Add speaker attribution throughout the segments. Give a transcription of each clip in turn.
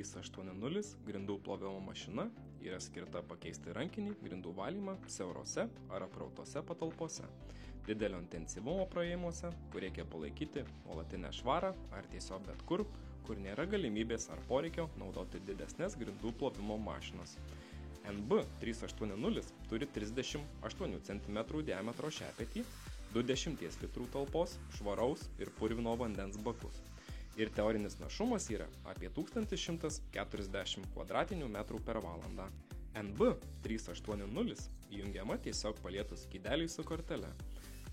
Speaker 1: 380 grindų plovimo mašina yra skirta pakeisti rankinį grindų valymą siaurose ar aprautose patalpose, didelio intensyvumo praėjimuose, kur reikia palaikyti nuolatinę švarą ar tiesiog bet kur nėra galimybės ar poreikio naudoti didesnės grindų plovimo mašinas. NB 380 turi 38 cm diametro šepetį, 20 litrų talpos, švaraus ir purvino vandens bakus. Ir teorinis našumas yra apie 1140 m2 per valandą. NB 380 įjungiama tiesiog palietus skydelį su kortele.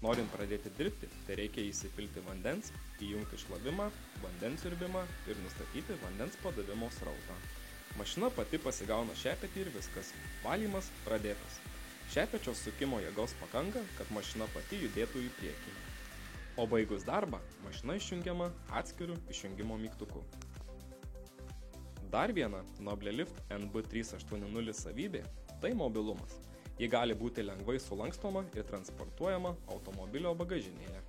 Speaker 1: Norint pradėti dirbti, tai reikia įsipilti vandens, įjungti šlavimą, vandens siurbimą ir nustatyti vandens padavimo srautą. Mašina pati pasigauna šepetį ir viskas. Valymas pradėtas. Šepečio sukimo jėgos pakanka, kad mašina pati judėtų į priekį. O baigus darbą, mašina išjungiama atskiru išjungimo mygtuku. Dar viena Noblelift NB 380 savybė – tai mobilumas. Ji gali būti lengvai sulankstoma ir transportuojama automobilio bagažinėje.